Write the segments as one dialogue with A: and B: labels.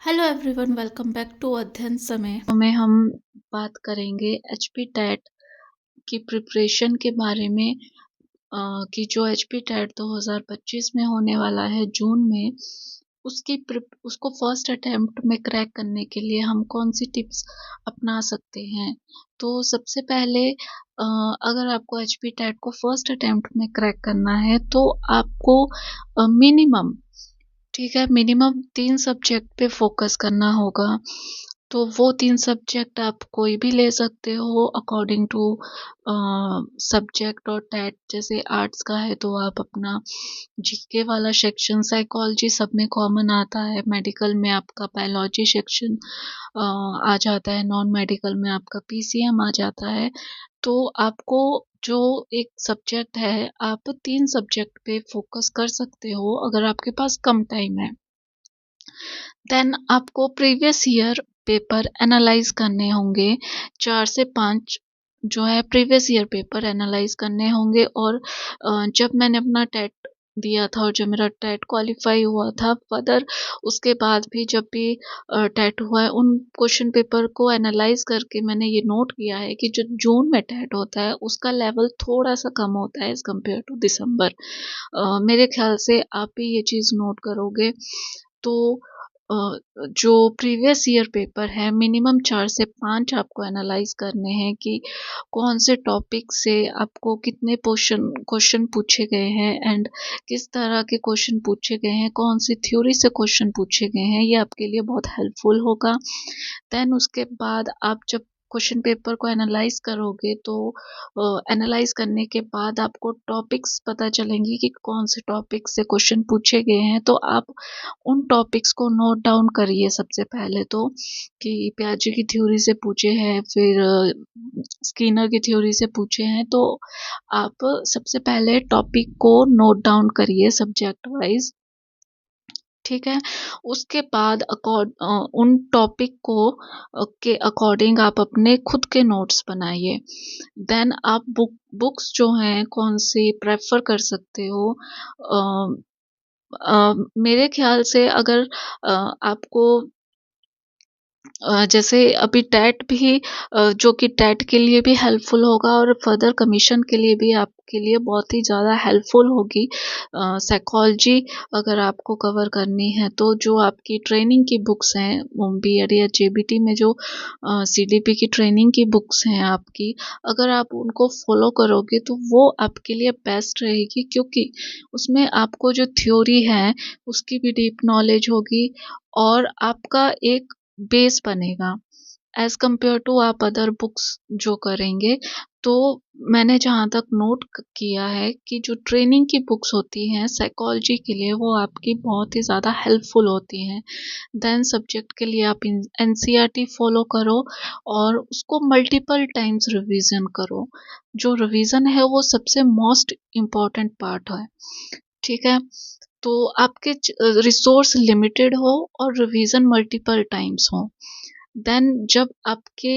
A: Hello everyone, welcome back to अध्ययन समय में हम बात करेंगे एचपी टेट की प्रिपरेशन के बारे में। कि जो एचपी टेट 2025 में होने वाला है जून में, उसको फर्स्ट अटेम्प्ट में क्रैक करने के लिए हम कौन सी टिप्स अपना सकते हैं। तो सबसे पहले अगर आपको एचपी टेट को फर्स्ट अटेम्प्ट में क्रैक करना है तो आपको मिनिमम, ठीक है, मिनिमम 3 सब्जेक्ट पे फोकस करना होगा। तो वो 3 सब्जेक्ट आप कोई भी ले सकते हो अकॉर्डिंग टू सब्जेक्ट और टेट। जैसे आर्ट्स का है तो आप अपना जीके वाला सेक्शन, साइकोलॉजी सब में कॉमन आता है, मेडिकल में आपका बायोलॉजी सेक्शन आ जाता है, नॉन मेडिकल में आपका पीसीएम आ जाता है। तो आपको जो एक सब्जेक्ट है, आप 3 सब्जेक्ट पे फोकस कर सकते हो अगर आपके पास कम टाइम है। देन आपको प्रीवियस ईयर पेपर एनालाइज करने होंगे, 4 से 5 जो है प्रीवियस ईयर पेपर एनालाइज करने होंगे। और जब मैंने अपना टेट दिया था और जब मेरा टेट क्वालिफाई हुआ था फर्दर, उसके बाद भी जब भी टेट हुआ है, उन क्वेश्चन पेपर को एनालाइज करके मैंने ये नोट किया है कि जो जून में टेट होता है उसका लेवल थोड़ा सा कम होता है एज़ कम्पेयर टू दिसंबर। मेरे ख्याल से आप भी ये चीज़ नोट करोगे। तो जो प्रीवियस ईयर पेपर है, मिनिमम 4 से 5 आपको एनालाइज करने हैं कि कौन से टॉपिक से आपको कितने क्वेश्चन पूछे गए हैं एंड किस तरह के क्वेश्चन पूछे गए हैं, कौन सी थ्योरी से क्वेश्चन पूछे गए हैं। ये आपके लिए बहुत हेल्पफुल होगा। देन उसके बाद आप जब क्वेश्चन पेपर को एनालाइज करोगे तो एनालाइज करने के बाद आपको टॉपिक्स पता चलेंगी कि कौन से टॉपिक से क्वेश्चन पूछे गए हैं। तो आप उन टॉपिक्स को नोट डाउन करिए सबसे पहले तो, कि पियाजे की थ्योरी से पूछे हैं, फिर स्किनर की थ्योरी से पूछे हैं। तो आप सबसे पहले टॉपिक को नोट डाउन करिए सब्जेक्ट वाइज, ठीक है। उसके बाद उन टॉपिक को के अकॉर्डिंग आप अपने खुद के नोट्स बनाइए। देन आप बुक्स जो हैं कौन सी प्रेफर कर सकते हो। मेरे ख्याल से अगर आपको जैसे अभी टेट भी जो कि टेट के लिए भी हेल्पफुल होगा और फर्दर कमीशन के लिए भी आपके लिए बहुत ही ज़्यादा हेल्पफुल होगी। साइकोलॉजी अगर आपको कवर करनी है तो जो आपकी ट्रेनिंग की बुक्स हैं, बीएड या जेबीटी में जो सीडीपी की ट्रेनिंग की बुक्स हैं आपकी, अगर आप उनको फॉलो करोगे तो वो आपके लिए बेस्ट रहेगी, क्योंकि उसमें आपको जो थ्योरी है उसकी भी डीप नॉलेज होगी और आपका एक बेस बनेगा एज़ कम्पेयर टू आप अदर बुक्स जो करेंगे। तो मैंने जहाँ तक नोट किया है कि जो ट्रेनिंग की बुक्स होती हैं साइकोलॉजी के लिए, वो आपकी बहुत ही ज़्यादा हेल्पफुल होती हैं। देन सब्जेक्ट के लिए आप एनसीईआरटी फॉलो करो और उसको मल्टीपल टाइम्स रिवीजन करो। जो रिवीजन है वो सबसे मोस्ट इम्पॉर्टेंट पार्ट है, ठीक है। तो आपके रिसोर्स लिमिटेड हो और रिवीजन मल्टीपल टाइम्स हो। देन जब आपके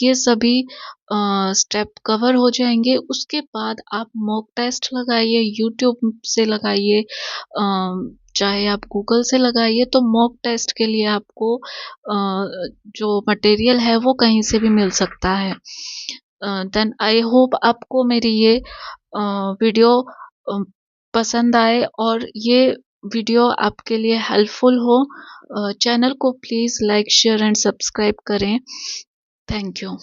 A: ये सभी स्टेप कवर हो जाएंगे, उसके बाद आप मॉक टेस्ट लगाइए, यूट्यूब से लगाइए, चाहे आप गूगल से लगाइए। तो मॉक टेस्ट के लिए आपको जो मटेरियल है वो कहीं से भी मिल सकता है। देन आई होप आपको मेरी ये वीडियो पसंद आए और ये वीडियो आपके लिए हेल्पफुल हो। चैनल को please like share and subscribe करें। Thank you.